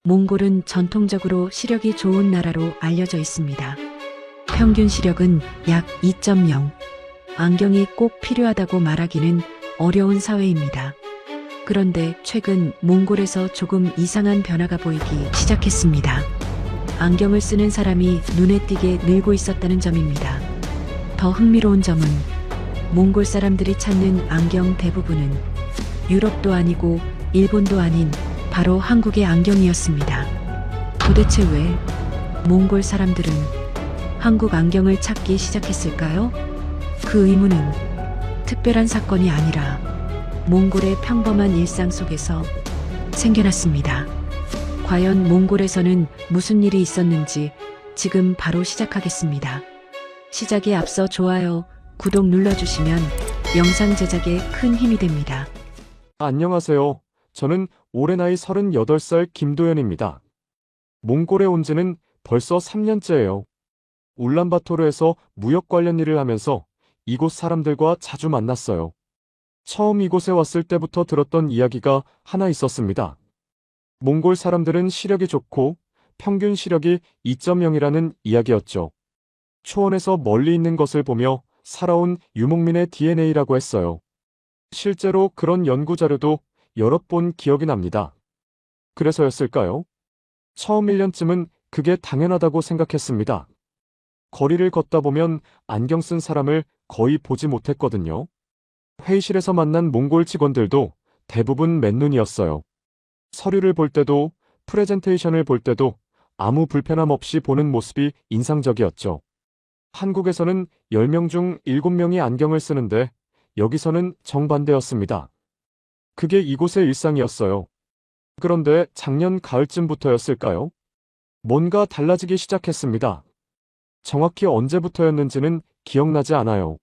몽골은 전통적으로 시력이 좋은 나라로 알려져 있습니다. 평균 시력은 약 2.0. 안경이 꼭 필요하다고 말하기는 어려운 사회입니다. 그런데 최근 몽골에서 조금 이상한 변화가 보이기 시작했습니다. 안경을 쓰는 사람이 눈에 띄게 늘고 있었다는 점입니다. 더 흥미로운 점은 몽골 사람들이 찾는 안경 대부분은 유럽도 아니고 일본도 아닌 바로 한국의 안경이었습니다. 도대체 왜 몽골 사람들은 한국 안경을 찾기 시작했을까요? 그 의문은 특별한 사건이 아니라 몽골의 평범한 일상 속에서 생겨났습니다. 과연 몽골에서는 무슨 일이 있었는지 지금 바로 시작하겠습니다. 시작에 앞서 좋아요, 구독 눌러주시면 영상 제작에 큰 힘이 됩니다. 안녕하세요. 저는 올해 나이 38살 김도현입니다. 몽골에 온 지는 벌써 3년째예요. 울란바토르에서 무역 관련 일을 하면서 이곳 사람들과 자주 만났어요. 처음 이곳에 왔을 때부터 들었던 이야기가 하나 있었습니다. 몽골 사람들은 시력이 좋고 평균 시력이 2.0이라는 이야기였죠. 초원에서 멀리 있는 것을 보며 살아온 유목민의 DNA라고 했어요. 실제로 그런 연구 자료도 여러 번 기억이 납니다. 그래서였을까요? 처음 1년쯤은 그게 당연하다고 생각했습니다. 거리를 걷다 보면 안경 쓴 사람을 거의 보지 못했거든요. 회의실에서 만난 몽골 직원들도 대부분 맨눈이었어요. 서류를 볼 때도 프레젠테이션을 볼 때도 아무 불편함 없이 보는 모습이 인상적이었죠. 한국에서는 10명 중 7명이 안경을 쓰는데 여기서는 정반대였습니다. 그게 이곳의 일상이었어요. 그런데 작년 가을쯤부터였을까요? 뭔가 달라지기 시작했습니다. 정확히 언제부터였는지는 기억나지 않아요.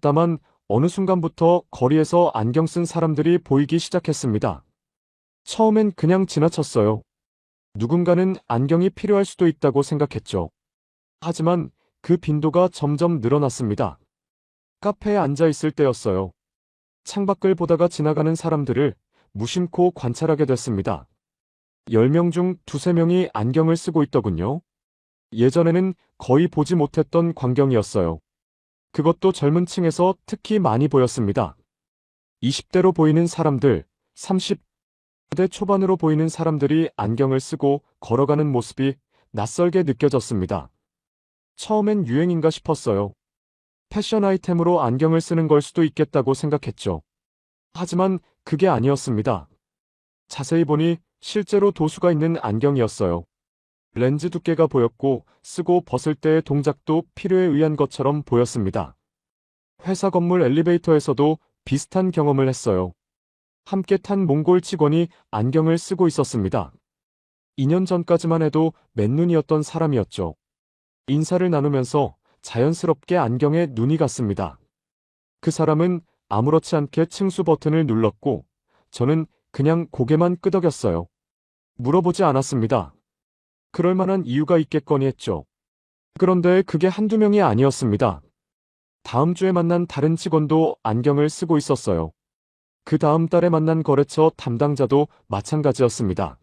다만 어느 순간부터 거리에서 안경 쓴 사람들이 보이기 시작했습니다. 처음엔 그냥 지나쳤어요. 누군가는 안경이 필요할 수도 있다고 생각했죠. 하지만 그 빈도가 점점 늘어났습니다. 카페에 앉아 있을 때였어요. 창밖을 보다가 지나가는 사람들을 무심코 관찰하게 됐습니다. 10명 중 2~3명이 안경을 쓰고 있더군요. 예전에는 거의 보지 못했던 광경이었어요. 그것도 젊은 층에서 특히 많이 보였습니다. 20대로 보이는 사람들, 30대 초반으로 보이는 사람들이 안경을 쓰고 걸어가는 모습이 낯설게 느껴졌습니다. 처음엔 유행인가 싶었어요. 패션 아이템으로 안경을 쓰는 걸 수도 있겠다고 생각했죠. 하지만 그게 아니었습니다. 자세히 보니 실제로 도수가 있는 안경이었어요. 렌즈 두께가 보였고 쓰고 벗을 때의 동작도 필요에 의한 것처럼 보였습니다. 회사 건물 엘리베이터에서도 비슷한 경험을 했어요. 함께 탄 몽골 직원이 안경을 쓰고 있었습니다. 2년 전까지만 해도 맨눈이었던 사람이었죠. 인사를 나누면서 자연스럽게 안경에 눈이 갔습니다. 그 사람은 아무렇지 않게 층수 버튼을 눌렀고 저는 그냥 고개만 끄덕였어요. 물어보지 않았습니다. 그럴 만한 이유가 있겠거니 했죠. 그런데 그게 한두 명이 아니었습니다. 다음 주에 만난 다른 직원도 안경을 쓰고 있었어요. 그 다음 달에 만난 거래처 담당자도 마찬가지였습니다.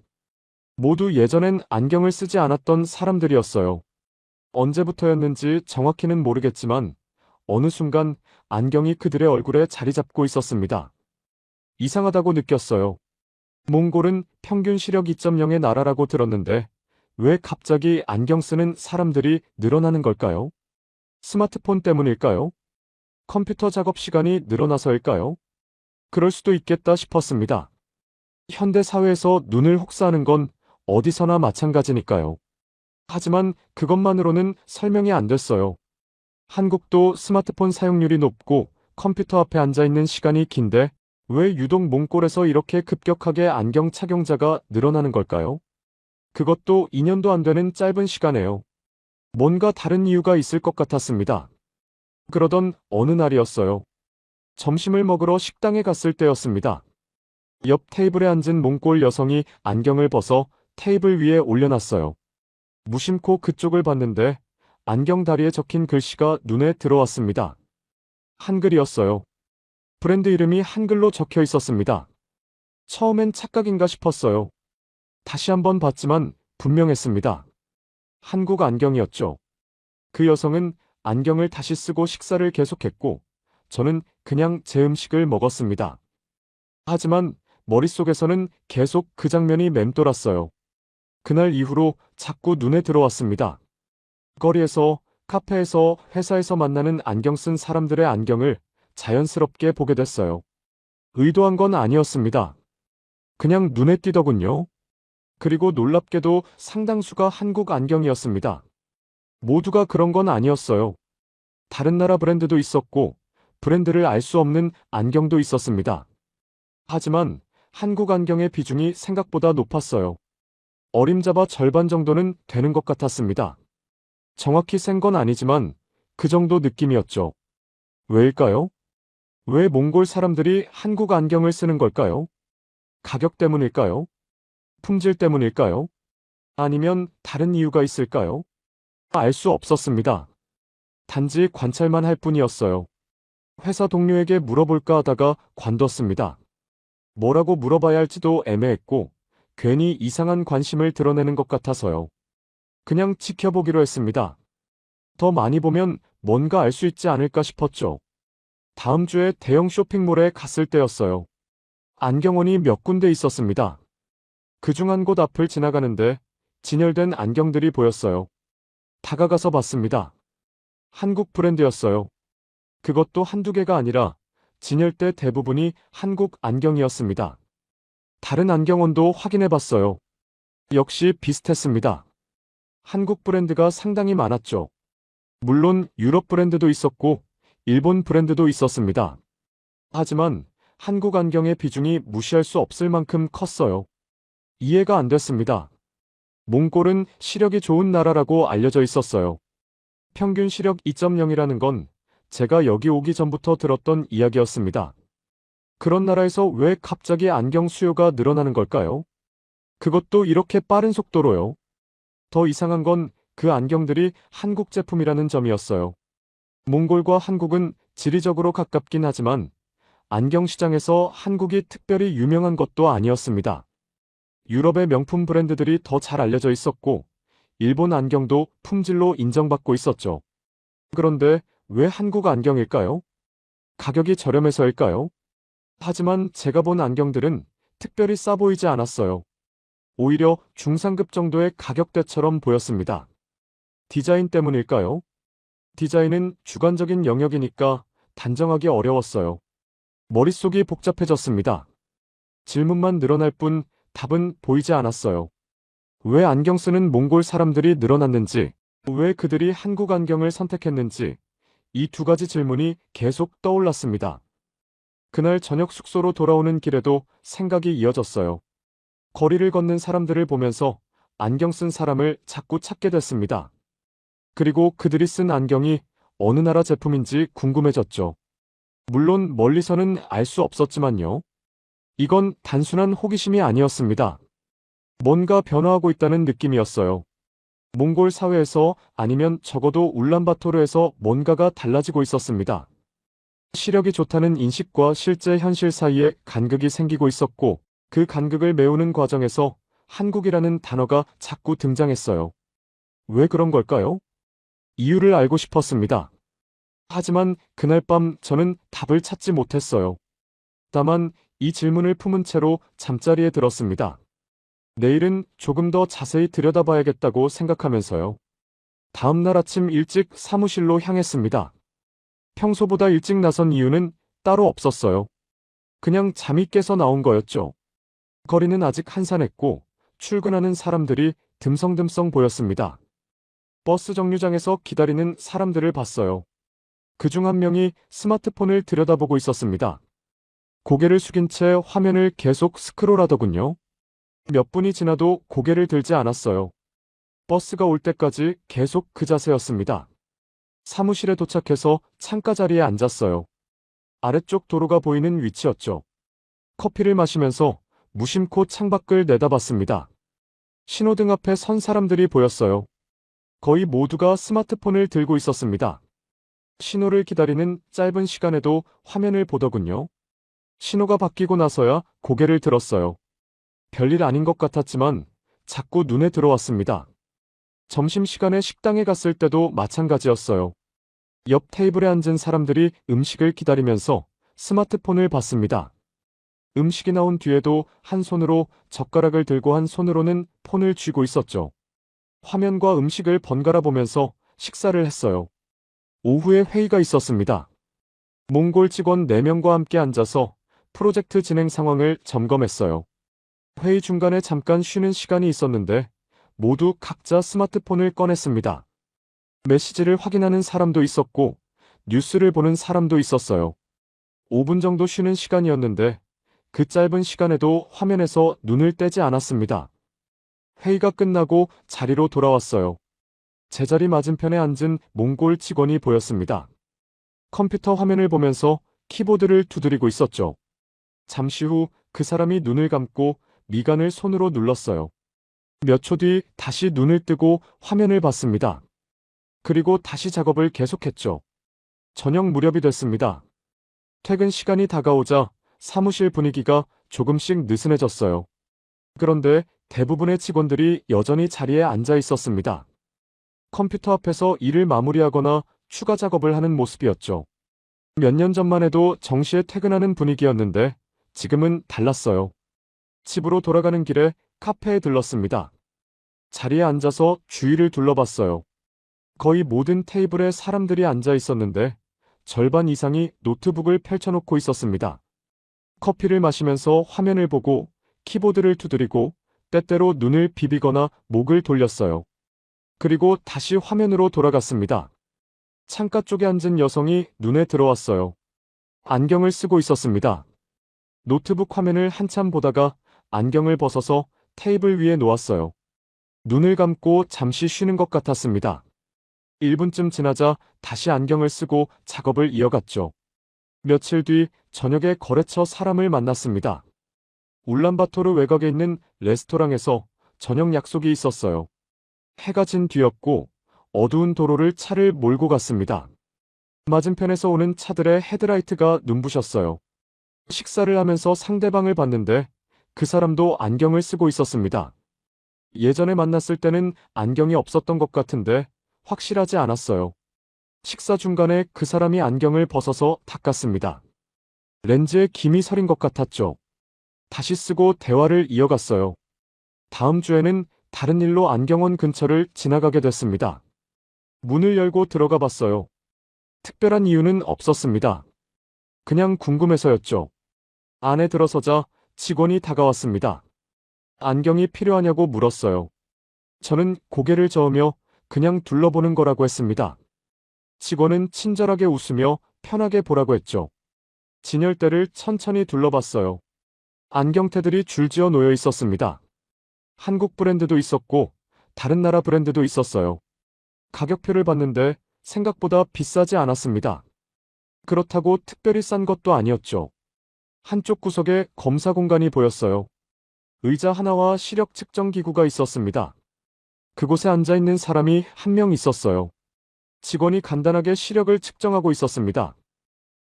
모두 예전엔 안경을 쓰지 않았던 사람들이었어요. 언제부터였는지 정확히는 모르겠지만 어느 순간 안경이 그들의 얼굴에 자리 잡고 있었습니다. 이상하다고 느꼈어요. 몽골은 평균 시력 2.0의 나라라고 들었는데 왜 갑자기 안경 쓰는 사람들이 늘어나는 걸까요? 스마트폰 때문일까요? 컴퓨터 작업 시간이 늘어나서일까요? 그럴 수도 있겠다 싶었습니다. 현대 사회에서 눈을 혹사하는 건 어디서나 마찬가지니까요. 하지만 그것만으로는 설명이 안 됐어요. 한국도 스마트폰 사용률이 높고 컴퓨터 앞에 앉아 있는 시간이 긴데 왜 유독 몽골에서 이렇게 급격하게 안경 착용자가 늘어나는 걸까요? 그것도 2년도 안 되는 짧은 시간에요. 뭔가 다른 이유가 있을 것 같았습니다. 그러던 어느 날이었어요. 점심을 먹으러 식당에 갔을 때였습니다. 옆 테이블에 앉은 몽골 여성이 안경을 벗어 테이블 위에 올려놨어요. 무심코 그쪽을 봤는데 안경 다리에 적힌 글씨가 눈에 들어왔습니다. 한글이었어요. 브랜드 이름이 한글로 적혀 있었습니다. 처음엔 착각인가 싶었어요. 다시 한번 봤지만 분명했습니다. 한국 안경이었죠. 그 여성은 안경을 다시 쓰고 식사를 계속했고, 저는 그냥 제 음식을 먹었습니다. 하지만 머릿속에서는 계속 그 장면이 맴돌았어요. 그날 이후로 자꾸 눈에 들어왔습니다. 거리에서, 카페에서, 회사에서 만나는 안경 쓴 사람들의 안경을 자연스럽게 보게 됐어요. 의도한 건 아니었습니다. 그냥 눈에 띄더군요. 그리고 놀랍게도 상당수가 한국 안경이었습니다. 모두가 그런 건 아니었어요. 다른 나라 브랜드도 있었고, 브랜드를 알 수 없는 안경도 있었습니다. 하지만 한국 안경의 비중이 생각보다 높았어요. 어림잡아 절반 정도는 되는 것 같았습니다. 정확히 센 건 아니지만 그 정도 느낌이었죠. 왜일까요? 왜 몽골 사람들이 한국 안경을 쓰는 걸까요? 가격 때문일까요? 품질 때문일까요? 아니면 다른 이유가 있을까요? 알 수 없었습니다. 단지 관찰만 할 뿐이었어요. 회사 동료에게 물어볼까 하다가 관뒀습니다. 뭐라고 물어봐야 할지도 애매했고, 괜히 이상한 관심을 드러내는 것 같아서요. 그냥 지켜보기로 했습니다. 더 많이 보면 뭔가 알 수 있지 않을까 싶었죠. 다음 주에 대형 쇼핑몰에 갔을 때였어요. 안경원이 몇 군데 있었습니다. 그중 한 곳 앞을 지나가는데 진열된 안경들이 보였어요. 다가가서 봤습니다. 한국 브랜드였어요. 그것도 한두 개가 아니라 진열대 대부분이 한국 안경이었습니다. 다른 안경원도 확인해 봤어요. 역시 비슷했습니다. 한국 브랜드가 상당히 많았죠. 물론 유럽 브랜드도 있었고 일본 브랜드도 있었습니다. 하지만 한국 안경의 비중이 무시할 수 없을 만큼 컸어요. 이해가 안 됐습니다. 몽골은 시력이 좋은 나라라고 알려져 있었어요. 평균 시력 2.0이라는 건 제가 여기 오기 전부터 들었던 이야기였습니다. 그런 나라에서 왜 갑자기 안경 수요가 늘어나는 걸까요? 그것도 이렇게 빠른 속도로요. 더 이상한 건 그 안경들이 한국 제품이라는 점이었어요. 몽골과 한국은 지리적으로 가깝긴 하지만 안경 시장에서 한국이 특별히 유명한 것도 아니었습니다. 유럽의 명품 브랜드들이 더 잘 알려져 있었고, 일본 안경도 품질로 인정받고 있었죠. 그런데 왜 한국 안경일까요? 가격이 저렴해서일까요? 하지만 제가 본 안경들은 특별히 싸 보이지 않았어요. 오히려 중상급 정도의 가격대처럼 보였습니다. 디자인 때문일까요? 디자인은 주관적인 영역이니까 단정하기 어려웠어요. 머릿속이 복잡해졌습니다. 질문만 늘어날 뿐 답은 보이지 않았어요. 왜 안경 쓰는 몽골 사람들이 늘어났는지, 왜 그들이 한국 안경을 선택했는지, 이 두 가지 질문이 계속 떠올랐습니다. 그날 저녁 숙소로 돌아오는 길에도 생각이 이어졌어요. 거리를 걷는 사람들을 보면서 안경 쓴 사람을 자꾸 찾게 됐습니다. 그리고 그들이 쓴 안경이 어느 나라 제품인지 궁금해졌죠. 물론 멀리서는 알 수 없었지만요. 이건 단순한 호기심이 아니었습니다. 뭔가 변화하고 있다는 느낌이었어요. 몽골 사회에서 아니면 적어도 울란바토르에서 뭔가가 달라지고 있었습니다. 시력이 좋다는 인식과 실제 현실 사이에 간극이 생기고 있었고, 그 간극을 메우는 과정에서 한국이라는 단어가 자꾸 등장했어요. 왜 그런 걸까요? 이유를 알고 싶었습니다. 하지만 그날 밤 저는 답을 찾지 못했어요. 다만 이 질문을 품은 채로 잠자리에 들었습니다. 내일은 조금 더 자세히 들여다봐야겠다고 생각하면서요. 다음 날 아침 일찍 사무실로 향했습니다. 평소보다 일찍 나선 이유는 따로 없었어요. 그냥 잠이 깨서 나온 거였죠. 거리는 아직 한산했고 출근하는 사람들이 듬성듬성 보였습니다. 버스 정류장에서 기다리는 사람들을 봤어요. 그중 한 명이 스마트폰을 들여다보고 있었습니다. 고개를 숙인 채 화면을 계속 스크롤하더군요. 몇 분이 지나도 고개를 들지 않았어요. 버스가 올 때까지 계속 그 자세였습니다. 사무실에 도착해서 창가 자리에 앉았어요. 아래쪽 도로가 보이는 위치였죠. 커피를 마시면서 무심코 창밖을 내다봤습니다. 신호등 앞에 선 사람들이 보였어요. 거의 모두가 스마트폰을 들고 있었습니다. 신호를 기다리는 짧은 시간에도 화면을 보더군요. 신호가 바뀌고 나서야 고개를 들었어요. 별일 아닌 것 같았지만 자꾸 눈에 들어왔습니다. 점심시간에 식당에 갔을 때도 마찬가지였어요. 옆 테이블에 앉은 사람들이 음식을 기다리면서 스마트폰을 봤습니다. 음식이 나온 뒤에도 한 손으로 젓가락을 들고 한 손으로는 폰을 쥐고 있었죠. 화면과 음식을 번갈아 보면서 식사를 했어요. 오후에 회의가 있었습니다. 몽골 직원 4명과 함께 앉아서 프로젝트 진행 상황을 점검했어요. 회의 중간에 잠깐 쉬는 시간이 있었는데 모두 각자 스마트폰을 꺼냈습니다. 메시지를 확인하는 사람도 있었고 뉴스를 보는 사람도 있었어요. 5분 정도 쉬는 시간이었는데 그 짧은 시간에도 화면에서 눈을 떼지 않았습니다. 회의가 끝나고 자리로 돌아왔어요. 제자리 맞은편에 앉은 몽골 직원이 보였습니다. 컴퓨터 화면을 보면서 키보드를 두드리고 있었죠. 잠시 후 그 사람이 눈을 감고 미간을 손으로 눌렀어요. 몇 초 뒤 다시 눈을 뜨고 화면을 봤습니다. 그리고 다시 작업을 계속했죠. 저녁 무렵이 됐습니다. 퇴근 시간이 다가오자 사무실 분위기가 조금씩 느슨해졌어요. 그런데 대부분의 직원들이 여전히 자리에 앉아 있었습니다. 컴퓨터 앞에서 일을 마무리하거나 추가 작업을 하는 모습이었죠. 몇 년 전만 해도 정시에 퇴근하는 분위기였는데 지금은 달랐어요. 집으로 돌아가는 길에 카페에 들렀습니다. 자리에 앉아서 주위를 둘러봤어요. 거의 모든 테이블에 사람들이 앉아 있었는데 절반 이상이 노트북을 펼쳐놓고 있었습니다. 커피를 마시면서 화면을 보고 키보드를 두드리고 때때로 눈을 비비거나 목을 돌렸어요. 그리고 다시 화면으로 돌아갔습니다. 창가 쪽에 앉은 여성이 눈에 들어왔어요. 안경을 쓰고 있었습니다. 노트북 화면을 한참 보다가 안경을 벗어서 테이블 위에 놓았어요. 눈을 감고 잠시 쉬는 것 같았습니다. 1분쯤 지나자 다시 안경을 쓰고 작업을 이어갔죠. 며칠 뒤 저녁에 거래처 사람을 만났습니다. 울란바토르 외곽에 있는 레스토랑에서 저녁 약속이 있었어요. 해가 진 뒤였고 어두운 도로를 차를 몰고 갔습니다. 맞은편에서 오는 차들의 헤드라이트가 눈부셨어요. 식사를 하면서 상대방을 봤는데 그 사람도 안경을 쓰고 있었습니다. 예전에 만났을 때는 안경이 없었던 것 같은데 확실하지 않았어요. 식사 중간에 그 사람이 안경을 벗어서 닦았습니다. 렌즈에 김이 서린 것 같았죠. 다시 쓰고 대화를 이어갔어요. 다음 주에는 다른 일로 안경원 근처를 지나가게 됐습니다. 문을 열고 들어가 봤어요. 특별한 이유는 없었습니다. 그냥 궁금해서였죠. 안에 들어서자 직원이 다가왔습니다. 안경이 필요하냐고 물었어요. 저는 고개를 저으며 그냥 둘러보는 거라고 했습니다. 직원은 친절하게 웃으며 편하게 보라고 했죠. 진열대를 천천히 둘러봤어요. 안경테들이 줄지어 놓여 있었습니다. 한국 브랜드도 있었고 다른 나라 브랜드도 있었어요. 가격표를 봤는데 생각보다 비싸지 않았습니다. 그렇다고 특별히 싼 것도 아니었죠. 한쪽 구석에 검사 공간이 보였어요. 의자 하나와 시력 측정 기구가 있었습니다. 그곳에 앉아 있는 사람이 한 명 있었어요. 직원이 간단하게 시력을 측정하고 있었습니다.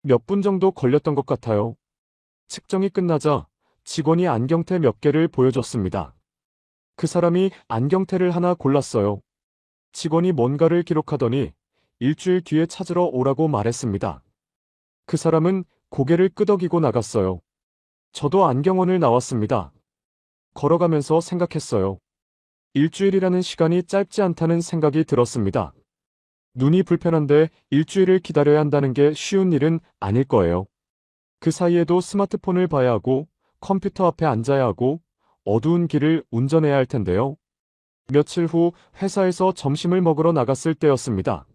몇 분 정도 걸렸던 것 같아요. 측정이 끝나자 직원이 안경테 몇 개를 보여줬습니다. 그 사람이 안경테를 하나 골랐어요. 직원이 뭔가를 기록하더니 일주일 뒤에 찾으러 오라고 말했습니다. 그 사람은 고개를 끄덕이고 나갔어요. 저도 안경원을 나왔습니다. 걸어가면서 생각했어요. 일주일이라는 시간이 짧지 않다는 생각이 들었습니다. 눈이 불편한데 일주일을 기다려야 한다는 게 쉬운 일은 아닐 거예요. 그 사이에도 스마트폰을 봐야 하고 컴퓨터 앞에 앉아야 하고 어두운 길을 운전해야 할 텐데요. 며칠 후 회사에서 점심을 먹으러 나갔을 때였습니다.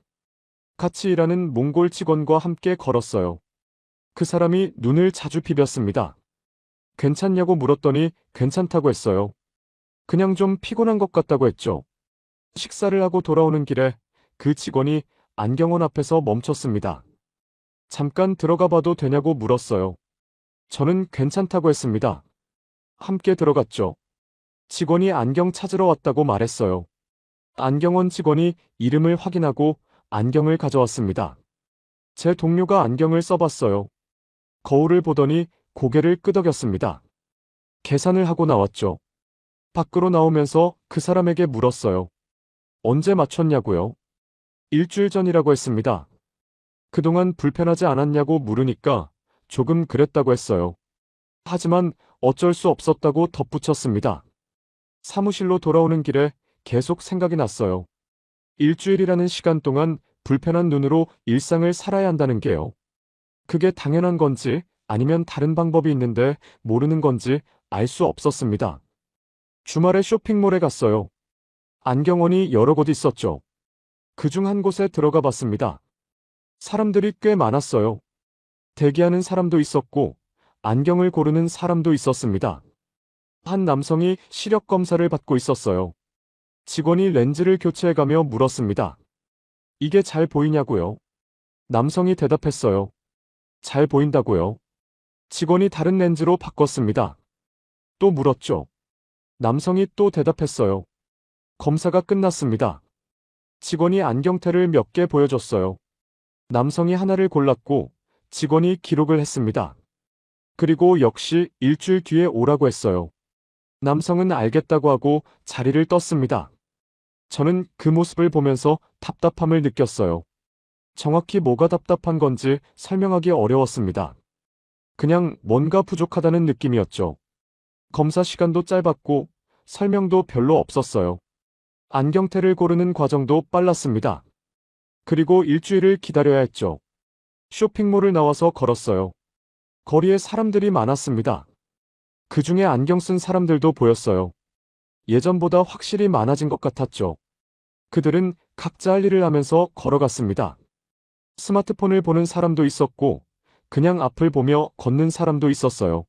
같이 일하는 몽골 직원과 함께 걸었어요. 그 사람이 눈을 자주 비볐습니다. 괜찮냐고 물었더니 괜찮다고 했어요. 그냥 좀 피곤한 것 같다고 했죠. 식사를 하고 돌아오는 길에 그 직원이 안경원 앞에서 멈췄습니다. 잠깐 들어가 봐도 되냐고 물었어요. 저는 괜찮다고 했습니다. 함께 들어갔죠. 직원이 안경 찾으러 왔다고 말했어요. 안경원 직원이 이름을 확인하고 안경을 가져왔습니다. 제 동료가 안경을 써봤어요. 거울을 보더니 고개를 끄덕였습니다. 계산을 하고 나왔죠. 밖으로 나오면서 그 사람에게 물었어요. 언제 맞췄냐고요? 일주일 전이라고 했습니다. 그동안 불편하지 않았냐고 물으니까 조금 그랬다고 했어요. 하지만 어쩔 수 없었다고 덧붙였습니다. 사무실로 돌아오는 길에 계속 생각이 났어요. 일주일이라는 시간 동안 불편한 눈으로 일상을 살아야 한다는 게요. 그게 당연한 건지 아니면 다른 방법이 있는데 모르는 건지 알 수 없었습니다. 주말에 쇼핑몰에 갔어요. 안경원이 여러 곳 있었죠. 그중 한 곳에 들어가 봤습니다. 사람들이 꽤 많았어요. 대기하는 사람도 있었고, 안경을 고르는 사람도 있었습니다. 한 남성이 시력 검사를 받고 있었어요. 직원이 렌즈를 교체해가며 물었습니다. 이게 잘 보이냐고요? 남성이 대답했어요. 잘 보인다고요. 직원이 다른 렌즈로 바꿨습니다. 또 물었죠. 남성이 또 대답했어요. 검사가 끝났습니다. 직원이 안경테를 몇 개 보여줬어요. 남성이 하나를 골랐고 직원이 기록을 했습니다. 그리고 역시 일주일 뒤에 오라고 했어요. 남성은 알겠다고 하고 자리를 떴습니다. 저는 그 모습을 보면서 답답함을 느꼈어요. 정확히 뭐가 답답한 건지 설명하기 어려웠습니다. 그냥 뭔가 부족하다는 느낌이었죠. 검사 시간도 짧았고 설명도 별로 없었어요. 안경테를 고르는 과정도 빨랐습니다. 그리고 일주일을 기다려야 했죠. 쇼핑몰을 나와서 걸었어요. 거리에 사람들이 많았습니다. 그 중에 안경 쓴 사람들도 보였어요. 예전보다 확실히 많아진 것 같았죠. 그들은 각자 할 일을 하면서 걸어갔습니다. 스마트폰을 보는 사람도 있었고, 그냥 앞을 보며 걷는 사람도 있었어요.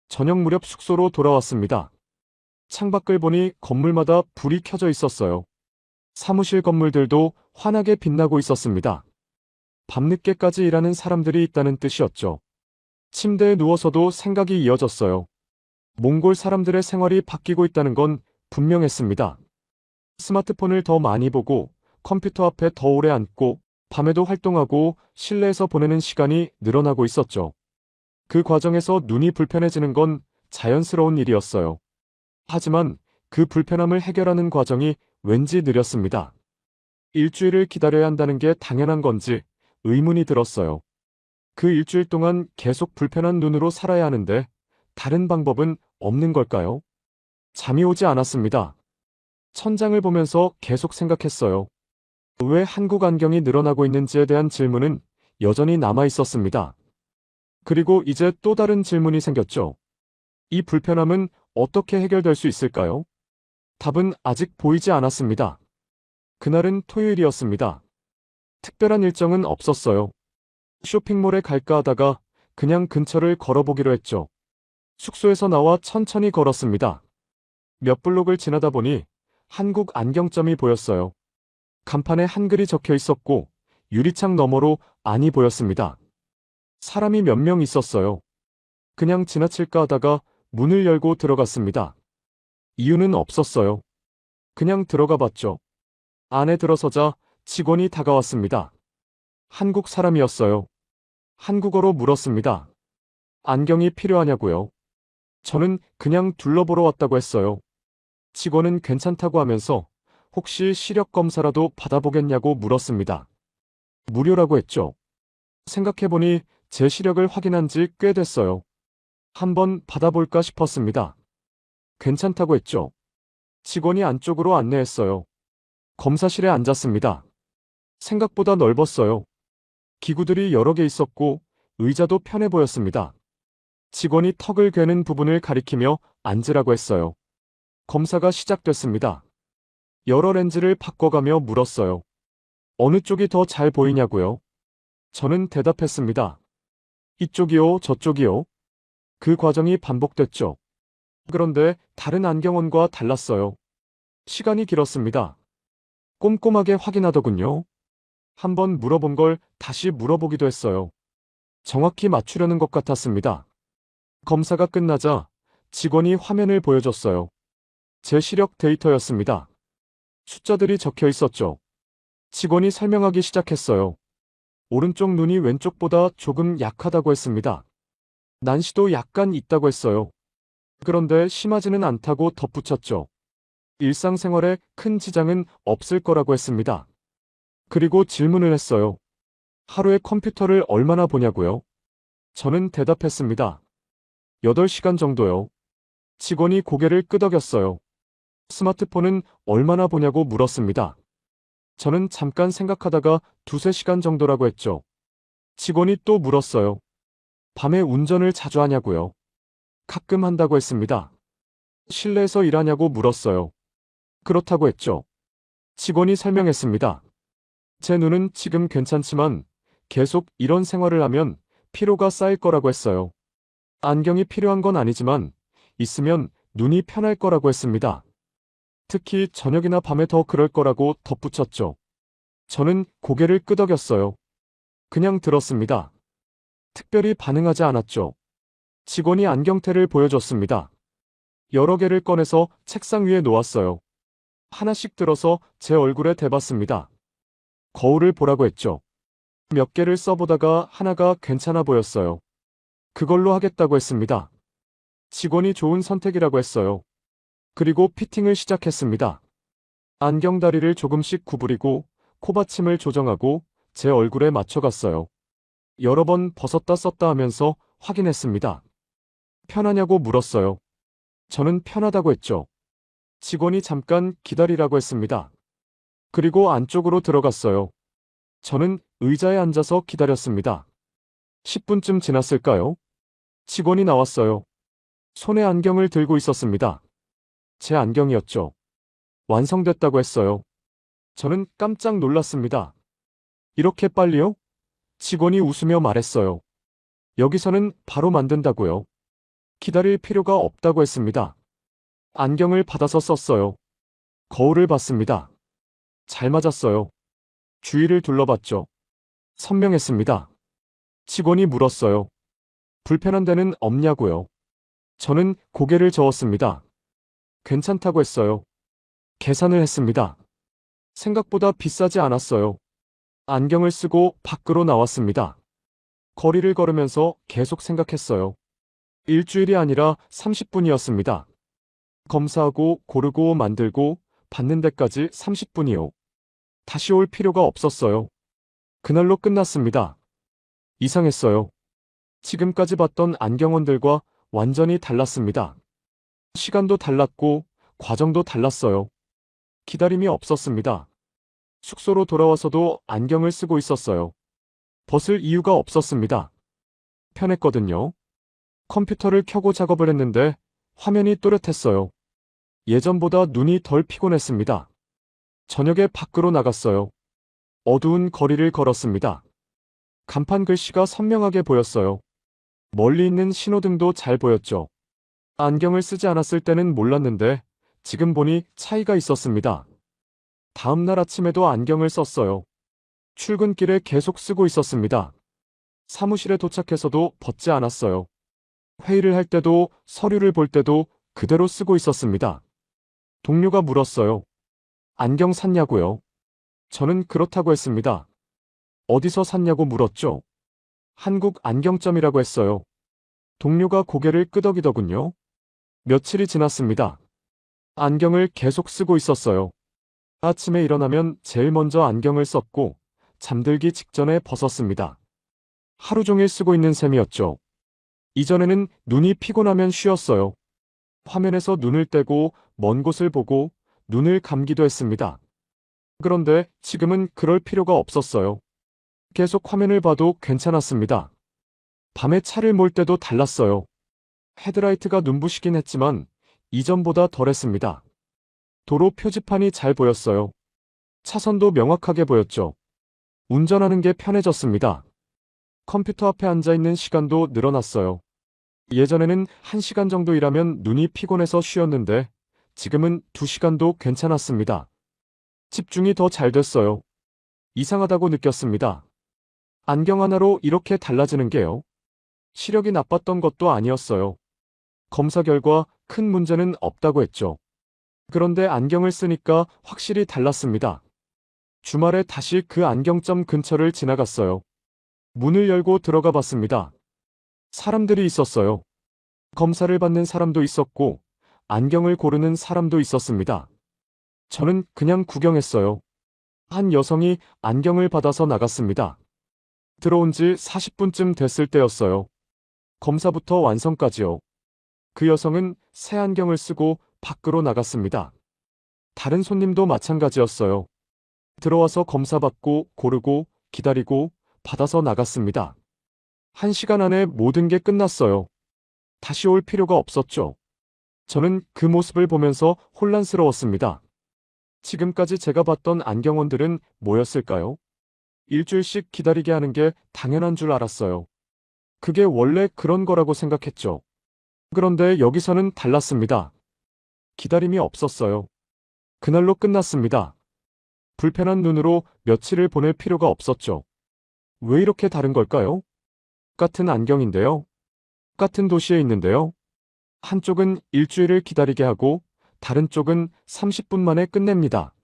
저녁 무렵 숙소로 돌아왔습니다. 창밖을 보니 건물마다 불이 켜져 있었어요. 사무실 건물들도 환하게 빛나고 있었습니다. 밤늦게까지 일하는 사람들이 있다는 뜻이었죠. 침대에 누워서도 생각이 이어졌어요. 몽골 사람들의 생활이 바뀌고 있다는 건 분명했습니다. 스마트폰을 더 많이 보고 컴퓨터 앞에 더 오래 앉고 밤에도 활동하고 실내에서 보내는 시간이 늘어나고 있었죠. 그 과정에서 눈이 불편해지는 건 자연스러운 일이었어요. 하지만 그 불편함을 해결하는 과정이 왠지 느렸습니다. 일주일을 기다려야 한다는 게 당연한 건지 의문이 들었어요. 그 일주일 동안 계속 불편한 눈으로 살아야 하는데 다른 방법은 없는 걸까요? 잠이 오지 않았습니다. 천장을 보면서 계속 생각했어요. 왜 한국 안경이 늘어나고 있는지에 대한 질문은 여전히 남아 있었습니다. 그리고 이제 또 다른 질문이 생겼죠. 이 불편함은 어떻게 해결될 수 있을까요? 답은 아직 보이지 않았습니다. 그날은 토요일이었습니다. 특별한 일정은 없었어요. 쇼핑몰에 갈까 하다가 그냥 근처를 걸어보기로 했죠. 숙소에서 나와 천천히 걸었습니다. 몇 블록을 지나다 보니 한국 안경점이 보였어요. 간판에 한글이 적혀 있었고 유리창 너머로 안이 보였습니다. 사람이 몇 명 있었어요. 그냥 지나칠까 하다가 문을 열고 들어갔습니다. 이유는 없었어요. 그냥 들어가 봤죠. 안에 들어서자 직원이 다가왔습니다. 한국 사람이었어요. 한국어로 물었습니다. 안경이 필요하냐고요? 저는 그냥 둘러보러 왔다고 했어요. 직원은 괜찮다고 하면서 혹시 시력 검사라도 받아보겠냐고 물었습니다. 무료라고 했죠. 생각해보니 제 시력을 확인한 지 꽤 됐어요. 한번 받아볼까 싶었습니다. 괜찮다고 했죠. 직원이 안쪽으로 안내했어요. 검사실에 앉았습니다. 생각보다 넓었어요. 기구들이 여러 개 있었고 의자도 편해 보였습니다. 직원이 턱을 괴는 부분을 가리키며 앉으라고 했어요. 검사가 시작됐습니다. 여러 렌즈를 바꿔가며 물었어요. 어느 쪽이 더 잘 보이냐고요? 저는 대답했습니다. 이쪽이요, 저쪽이요. 그 과정이 반복됐죠. 그런데 다른 안경원과 달랐어요. 시간이 길었습니다. 꼼꼼하게 확인하더군요. 한번 물어본 걸 다시 물어보기도 했어요. 정확히 맞추려는 것 같았습니다. 검사가 끝나자 직원이 화면을 보여줬어요. 제 시력 데이터였습니다. 숫자들이 적혀 있었죠. 직원이 설명하기 시작했어요. 오른쪽 눈이 왼쪽보다 조금 약하다고 했습니다. 난시도 약간 있다고 했어요. 그런데 심하지는 않다고 덧붙였죠. 일상생활에 큰 지장은 없을 거라고 했습니다. 그리고 질문을 했어요. 하루에 컴퓨터를 얼마나 보냐고요? 저는 대답했습니다. 8시간 정도요. 직원이 고개를 끄덕였어요. 스마트폰은 얼마나 보냐고 물었습니다. 저는 잠깐 생각하다가 2~3시간 정도라고 했죠. 직원이 또 물었어요. 밤에 운전을 자주 하냐고요? 가끔 한다고 했습니다. 실내에서 일하냐고 물었어요. 그렇다고 했죠. 직원이 설명했습니다. 제 눈은 지금 괜찮지만 계속 이런 생활을 하면 피로가 쌓일 거라고 했어요. 안경이 필요한 건 아니지만 있으면 눈이 편할 거라고 했습니다. 특히 저녁이나 밤에 더 그럴 거라고 덧붙였죠. 저는 고개를 끄덕였어요. 그냥 들었습니다. 특별히 반응하지 않았죠. 직원이 안경테를 보여줬습니다. 여러 개를 꺼내서 책상 위에 놓았어요. 하나씩 들어서 제 얼굴에 대봤습니다. 거울을 보라고 했죠. 몇 개를 써보다가 하나가 괜찮아 보였어요. 그걸로 하겠다고 했습니다. 직원이 좋은 선택이라고 했어요. 그리고 피팅을 시작했습니다. 안경 다리를 조금씩 구부리고 코받침을 조정하고 제 얼굴에 맞춰갔어요. 여러 번 벗었다 썼다 하면서 확인했습니다. 편하냐고 물었어요. 저는 편하다고 했죠. 직원이 잠깐 기다리라고 했습니다. 그리고 안쪽으로 들어갔어요. 저는 의자에 앉아서 기다렸습니다. 10분쯤 지났을까요? 직원이 나왔어요. 손에 안경을 들고 있었습니다. 제 안경이었죠. 완성됐다고 했어요. 저는 깜짝 놀랐습니다. 이렇게 빨리요? 직원이 웃으며 말했어요. 여기서는 바로 만든다고요. 기다릴 필요가 없다고 했습니다. 안경을 받아서 썼어요. 거울을 봤습니다. 잘 맞았어요. 주위를 둘러봤죠. 선명했습니다. 직원이 물었어요. 불편한 데는 없냐고요. 저는 고개를 저었습니다. 괜찮다고 했어요. 계산을 했습니다. 생각보다 비싸지 않았어요. 안경을 쓰고 밖으로 나왔습니다. 거리를 걸으면서 계속 생각했어요. 일주일이 아니라 30분이었습니다. 검사하고 고르고 만들고 받는 데까지 30분이요. 다시 올 필요가 없었어요. 그날로 끝났습니다. 이상했어요. 지금까지 봤던 안경원들과 완전히 달랐습니다. 시간도 달랐고 과정도 달랐어요. 기다림이 없었습니다. 숙소로 돌아와서도 안경을 쓰고 있었어요. 벗을 이유가 없었습니다. 편했거든요. 컴퓨터를 켜고 작업을 했는데 화면이 또렷했어요. 예전보다 눈이 덜 피곤했습니다. 저녁에 밖으로 나갔어요. 어두운 거리를 걸었습니다. 간판 글씨가 선명하게 보였어요. 멀리 있는 신호등도 잘 보였죠. 안경을 쓰지 않았을 때는 몰랐는데 지금 보니 차이가 있었습니다. 다음 날 아침에도 안경을 썼어요. 출근길에 계속 쓰고 있었습니다. 사무실에 도착해서도 벗지 않았어요. 회의를 할 때도 서류를 볼 때도 그대로 쓰고 있었습니다. 동료가 물었어요. 안경 샀냐고요? 저는 그렇다고 했습니다. 어디서 샀냐고 물었죠. 한국 안경점이라고 했어요. 동료가 고개를 끄덕이더군요. 며칠이 지났습니다. 안경을 계속 쓰고 있었어요. 아침에 일어나면 제일 먼저 안경을 썼고 잠들기 직전에 벗었습니다. 하루 종일 쓰고 있는 셈이었죠. 이전에는 눈이 피곤하면 쉬었어요. 화면에서 눈을 떼고 먼 곳을 보고 눈을 감기도 했습니다. 그런데 지금은 그럴 필요가 없었어요. 계속 화면을 봐도 괜찮았습니다. 밤에 차를 몰 때도 달랐어요. 헤드라이트가 눈부시긴 했지만 이전보다 덜했습니다. 도로 표지판이 잘 보였어요. 차선도 명확하게 보였죠. 운전하는 게 편해졌습니다. 컴퓨터 앞에 앉아있는 시간도 늘어났어요. 예전에는 1시간 정도 일하면 눈이 피곤해서 쉬었는데 지금은 2시간도 괜찮았습니다. 집중이 더 잘 됐어요. 이상하다고 느꼈습니다. 안경 하나로 이렇게 달라지는 게요. 시력이 나빴던 것도 아니었어요. 검사 결과 큰 문제는 없다고 했죠. 그런데 안경을 쓰니까 확실히 달랐습니다. 주말에 다시 그 안경점 근처를 지나갔어요. 문을 열고 들어가 봤습니다. 사람들이 있었어요. 검사를 받는 사람도 있었고, 안경을 고르는 사람도 있었습니다. 저는 그냥 구경했어요. 한 여성이 안경을 받아서 나갔습니다. 들어온 지 40분쯤 됐을 때였어요. 검사부터 완성까지요. 그 여성은 새 안경을 쓰고 밖으로 나갔습니다. 다른 손님도 마찬가지였어요. 들어와서 검사받고 고르고 기다리고 받아서 나갔습니다. 1시간 안에 모든 게 끝났어요. 다시 올 필요가 없었죠. 저는 그 모습을 보면서 혼란스러웠습니다. 지금까지 제가 봤던 안경원들은 뭐였을까요? 일주일씩 기다리게 하는 게 당연한 줄 알았어요. 그게 원래 그런 거라고 생각했죠. 그런데 여기서는 달랐습니다. 기다림이 없었어요. 그날로 끝났습니다. 불편한 눈으로 며칠을 보낼 필요가 없었죠. 왜 이렇게 다른 걸까요? 같은 안경인데요. 같은 도시에 있는데요. 한쪽은 일주일을 기다리게 하고 다른 쪽은 30분 만에 끝냅니다.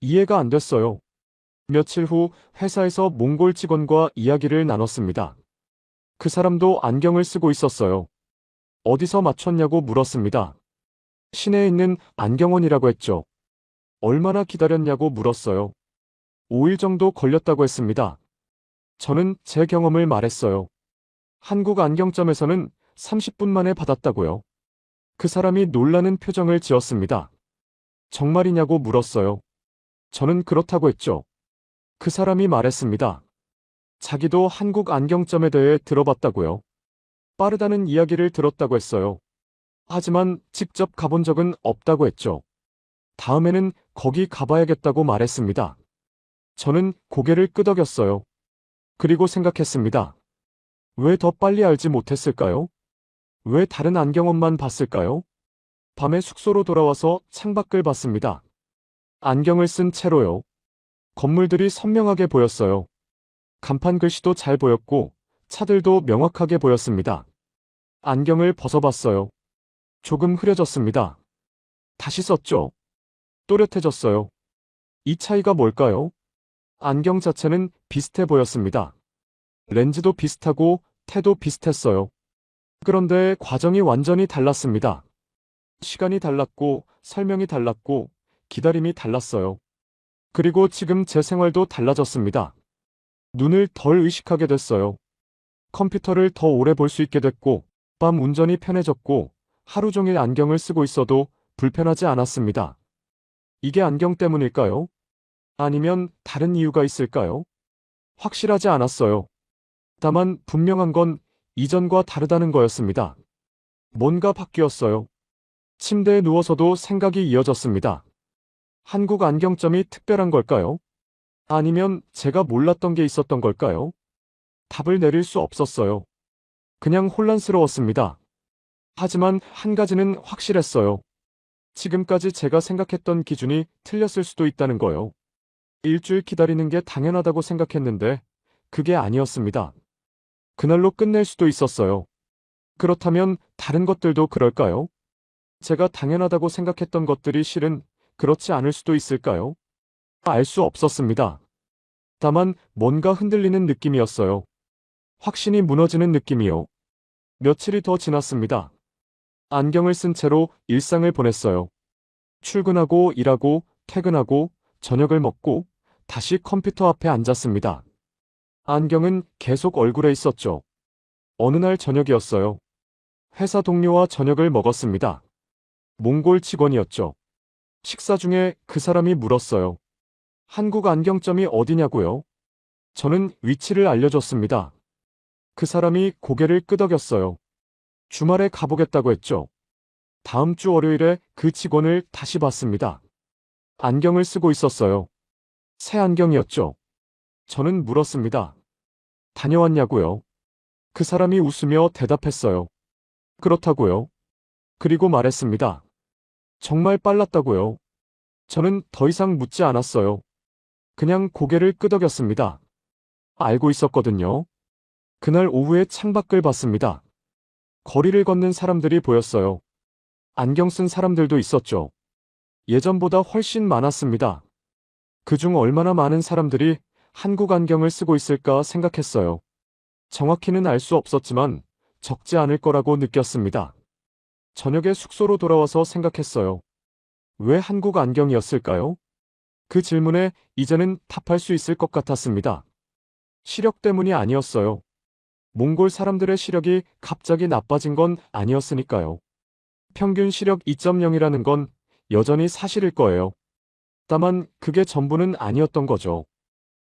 이해가 안 됐어요. 며칠 후 회사에서 몽골 직원과 이야기를 나눴습니다. 그 사람도 안경을 쓰고 있었어요. 어디서 맞췄냐고 물었습니다. 시내에 있는 안경원이라고 했죠. 얼마나 기다렸냐고 물었어요. 5일 정도 걸렸다고 했습니다. 저는 제 경험을 말했어요. 한국 안경점에서는 30분 만에 받았다고요. 그 사람이 놀라는 표정을 지었습니다. 정말이냐고 물었어요. 저는 그렇다고 했죠. 그 사람이 말했습니다. 자기도 한국 안경점에 대해 들어봤다고요. 빠르다는 이야기를 들었다고 했어요. 하지만 직접 가본 적은 없다고 했죠. 다음에는 거기 가봐야겠다고 말했습니다. 저는 고개를 끄덕였어요. 그리고 생각했습니다. 왜 더 빨리 알지 못했을까요? 왜 다른 안경원만 봤을까요? 밤에 숙소로 돌아와서 창밖을 봤습니다. 안경을 쓴 채로요. 건물들이 선명하게 보였어요. 간판 글씨도 잘 보였고 차들도 명확하게 보였습니다. 안경을 벗어봤어요. 조금 흐려졌습니다. 다시 썼죠. 또렷해졌어요. 이 차이가 뭘까요? 안경 자체는 비슷해 보였습니다. 렌즈도 비슷하고 태도 비슷했어요. 그런데 과정이 완전히 달랐습니다. 시간이 달랐고 설명이 달랐고 기다림이 달랐어요. 그리고 지금 제 생활도 달라졌습니다. 눈을 덜 의식하게 됐어요. 컴퓨터를 더 오래 볼 수 있게 됐고 밤 운전이 편해졌고 하루 종일 안경을 쓰고 있어도 불편하지 않았습니다. 이게 안경 때문일까요? 아니면 다른 이유가 있을까요? 확실하지 않았어요. 다만 분명한 건 이전과 다르다는 거였습니다. 뭔가 바뀌었어요. 침대에 누워서도 생각이 이어졌습니다. 한국 안경점이 특별한 걸까요? 아니면 제가 몰랐던 게 있었던 걸까요? 답을 내릴 수 없었어요. 그냥 혼란스러웠습니다. 하지만 한 가지는 확실했어요. 지금까지 제가 생각했던 기준이 틀렸을 수도 있다는 거요. 일주일 기다리는 게 당연하다고 생각했는데 그게 아니었습니다. 그날로 끝낼 수도 있었어요. 그렇다면 다른 것들도 그럴까요? 제가 당연하다고 생각했던 것들이 실은 그렇지 않을 수도 있을까요? 알 수 없었습니다. 다만 뭔가 흔들리는 느낌이었어요. 확신이 무너지는 느낌이요. 며칠이 더 지났습니다. 안경을 쓴 채로 일상을 보냈어요. 출근하고 일하고 퇴근하고 저녁을 먹고 다시 컴퓨터 앞에 앉았습니다. 안경은 계속 얼굴에 있었죠. 어느 날 저녁이었어요. 회사 동료와 저녁을 먹었습니다. 몽골 직원이었죠. 식사 중에 그 사람이 물었어요. 한국 안경점이 어디냐고요? 저는 위치를 알려줬습니다. 그 사람이 고개를 끄덕였어요. 주말에 가보겠다고 했죠. 다음 주 월요일에 그 직원을 다시 봤습니다. 안경을 쓰고 있었어요. 새 안경이었죠. 저는 물었습니다. 다녀왔냐고요? 그 사람이 웃으며 대답했어요. 그렇다고요. 그리고 말했습니다. 정말 빨랐다고요. 저는 더 이상 묻지 않았어요. 그냥 고개를 끄덕였습니다. 알고 있었거든요. 그날 오후에 창밖을 봤습니다. 거리를 걷는 사람들이 보였어요. 안경 쓴 사람들도 있었죠. 예전보다 훨씬 많았습니다. 그중 얼마나 많은 사람들이 한국 안경을 쓰고 있을까 생각했어요. 정확히는 알 수 없었지만 적지 않을 거라고 느꼈습니다. 저녁에 숙소로 돌아와서 생각했어요. 왜 한국 안경이었을까요? 그 질문에 이제는 답할 수 있을 것 같았습니다. 시력 때문이 아니었어요. 몽골 사람들의 시력이 갑자기 나빠진 건 아니었으니까요. 평균 시력 2.0이라는 건 여전히 사실일 거예요. 다만 그게 전부는 아니었던 거죠.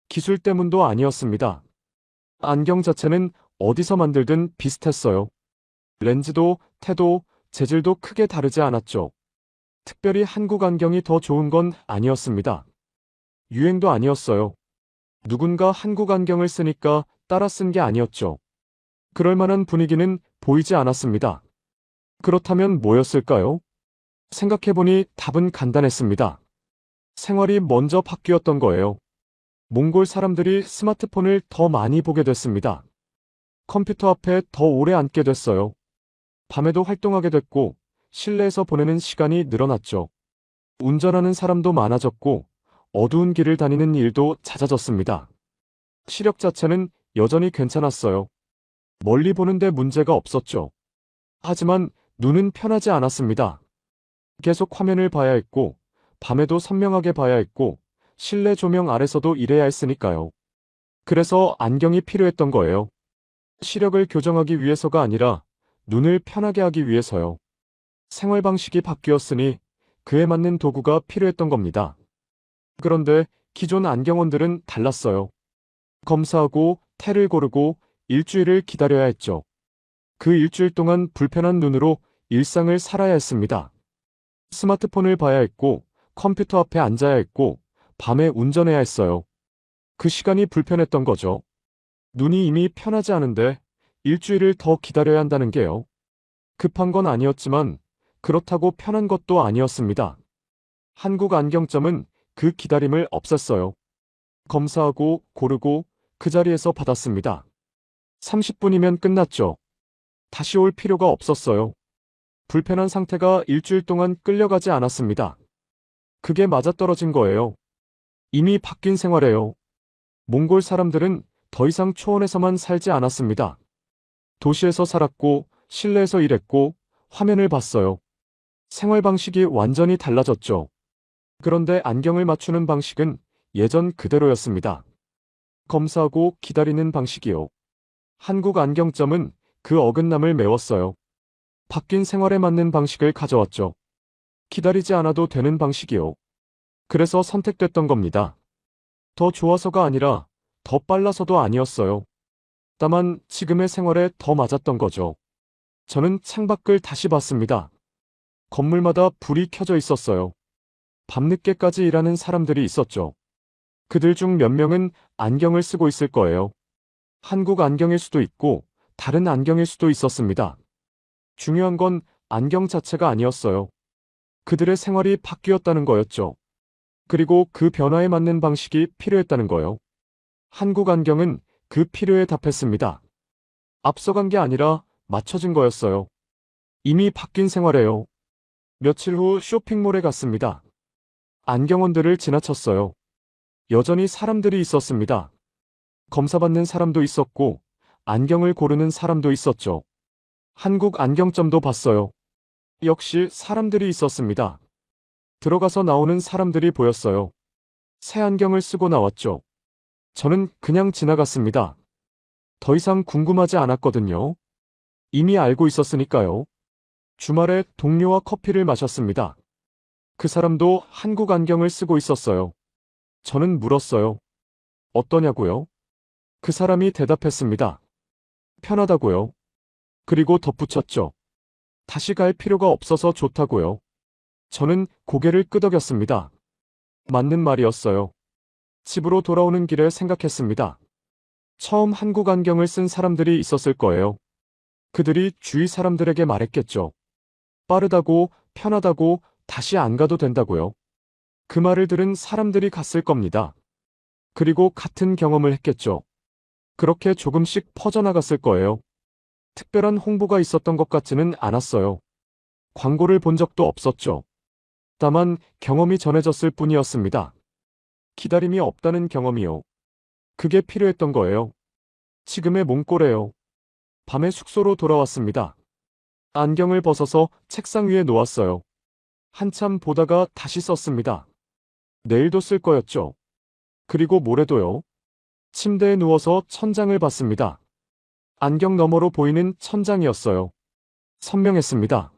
기술 때문도 아니었습니다. 안경 자체는 어디서 만들든 비슷했어요. 렌즈도, 태도, 재질도 크게 다르지 않았죠. 특별히 한국 안경이 더 좋은 건 아니었습니다. 유행도 아니었어요. 누군가 한국 안경을 쓰니까 따라 쓴 게 아니었죠. 그럴 만한 분위기는 보이지 않았습니다. 그렇다면 뭐였을까요? 생각해보니 답은 간단했습니다. 생활이 먼저 바뀌었던 거예요. 몽골 사람들이 스마트폰을 더 많이 보게 됐습니다. 컴퓨터 앞에 더 오래 앉게 됐어요. 밤에도 활동하게 됐고, 실내에서 보내는 시간이 늘어났죠. 운전하는 사람도 많아졌고, 어두운 길을 다니는 일도 잦아졌습니다. 시력 자체는 여전히 괜찮았어요. 멀리 보는데 문제가 없었죠. 하지만 눈은 편하지 않았습니다. 계속 화면을 봐야 했고, 밤에도 선명하게 봐야 했고, 실내 조명 아래서도 일해야 했으니까요. 그래서 안경이 필요했던 거예요. 시력을 교정하기 위해서가 아니라 눈을 편하게 하기 위해서요. 생활 방식이 바뀌었으니 그에 맞는 도구가 필요했던 겁니다. 그런데 기존 안경원들은 달랐어요. 검사하고 테를 고르고 일주일을 기다려야 했죠. 그 일주일 동안 불편한 눈으로 일상을 살아야 했습니다. 스마트폰을 봐야 했고, 컴퓨터 앞에 앉아야 했고, 밤에 운전해야 했어요. 그 시간이 불편했던 거죠. 눈이 이미 편하지 않은데 일주일을 더 기다려야 한다는 게요. 급한 건 아니었지만 그렇다고 편한 것도 아니었습니다. 한국 안경점은 그 기다림을 없앴어요. 검사하고 고르고 그 자리에서 받았습니다. 30분이면 끝났죠. 다시 올 필요가 없었어요. 불편한 상태가 일주일 동안 끌려가지 않았습니다. 그게 맞아떨어진 거예요. 이미 바뀐 생활이에요. 몽골 사람들은 더 이상 초원에서만 살지 않았습니다. 도시에서 살았고, 실내에서 일했고, 화면을 봤어요. 생활 방식이 완전히 달라졌죠. 그런데 안경을 맞추는 방식은 예전 그대로였습니다. 검사하고 기다리는 방식이요. 한국 안경점은 그 어긋남을 메웠어요. 바뀐 생활에 맞는 방식을 가져왔죠. 기다리지 않아도 되는 방식이요. 그래서 선택됐던 겁니다. 더 좋아서가 아니라 더 빨라서도 아니었어요. 다만 지금의 생활에 더 맞았던 거죠. 저는 창밖을 다시 봤습니다. 건물마다 불이 켜져 있었어요. 밤늦게까지 일하는 사람들이 있었죠. 그들 중 몇 명은 안경을 쓰고 있을 거예요. 한국 안경일 수도 있고 다른 안경일 수도 있었습니다. 중요한 건 안경 자체가 아니었어요. 그들의 생활이 바뀌었다는 거였죠. 그리고 그 변화에 맞는 방식이 필요했다는 거요. 한국 안경은 그 필요에 답했습니다. 앞서간 게 아니라 맞춰진 거였어요. 이미 바뀐 생활이에요. 며칠 후 쇼핑몰에 갔습니다. 안경원들을 지나쳤어요. 여전히 사람들이 있었습니다. 검사받는 사람도 있었고, 안경을 고르는 사람도 있었죠. 한국 안경점도 봤어요. 역시 사람들이 있었습니다. 들어가서 나오는 사람들이 보였어요. 새 안경을 쓰고 나왔죠. 저는 그냥 지나갔습니다. 더 이상 궁금하지 않았거든요. 이미 알고 있었으니까요. 주말에 동료와 커피를 마셨습니다. 그 사람도 한국 안경을 쓰고 있었어요. 저는 물었어요. 어떠냐고요? 그 사람이 대답했습니다. 편하다고요. 그리고 덧붙였죠. 다시 갈 필요가 없어서 좋다고요. 저는 고개를 끄덕였습니다. 맞는 말이었어요. 집으로 돌아오는 길에 생각했습니다. 처음 한국 안경을 쓴 사람들이 있었을 거예요. 그들이 주위 사람들에게 말했겠죠. 빠르다고, 편하다고, 다시 안 가도 된다고요. 그 말을 들은 사람들이 갔을 겁니다. 그리고 같은 경험을 했겠죠. 그렇게 조금씩 퍼져나갔을 거예요. 특별한 홍보가 있었던 것 같지는 않았어요. 광고를 본 적도 없었죠. 다만 경험이 전해졌을 뿐이었습니다. 기다림이 없다는 경험이요. 그게 필요했던 거예요. 지금의 몽골에요. 밤에 숙소로 돌아왔습니다. 안경을 벗어서 책상 위에 놓았어요. 한참 보다가 다시 썼습니다. 내일도 쓸 거였죠. 그리고 모레도요. 침대에 누워서 천장을 봤습니다. 안경 너머로 보이는 천장이었어요. 선명했습니다.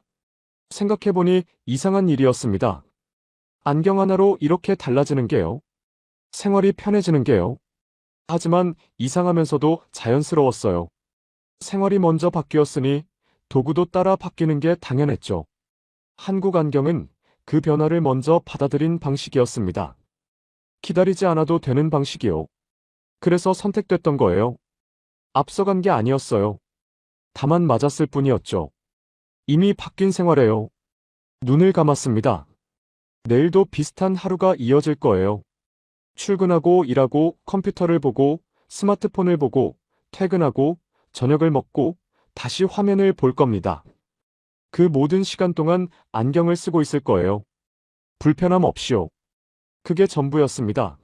생각해보니 이상한 일이었습니다. 안경 하나로 이렇게 달라지는 게요. 생활이 편해지는 게요. 하지만 이상하면서도 자연스러웠어요. 생활이 먼저 바뀌었으니 도구도 따라 바뀌는 게 당연했죠. 한국 안경은 그 변화를 먼저 받아들인 방식이었습니다. 기다리지 않아도 되는 방식이요. 그래서 선택됐던 거예요. 앞서간 게 아니었어요. 다만 맞았을 뿐이었죠. 이미 바뀐 생활에요. 눈을 감았습니다. 내일도 비슷한 하루가 이어질 거예요. 출근하고 일하고 컴퓨터를 보고 스마트폰을 보고 퇴근하고 저녁을 먹고 다시 화면을 볼 겁니다. 그 모든 시간 동안 안경을 쓰고 있을 거예요. 불편함 없이요. 그게 전부였습니다.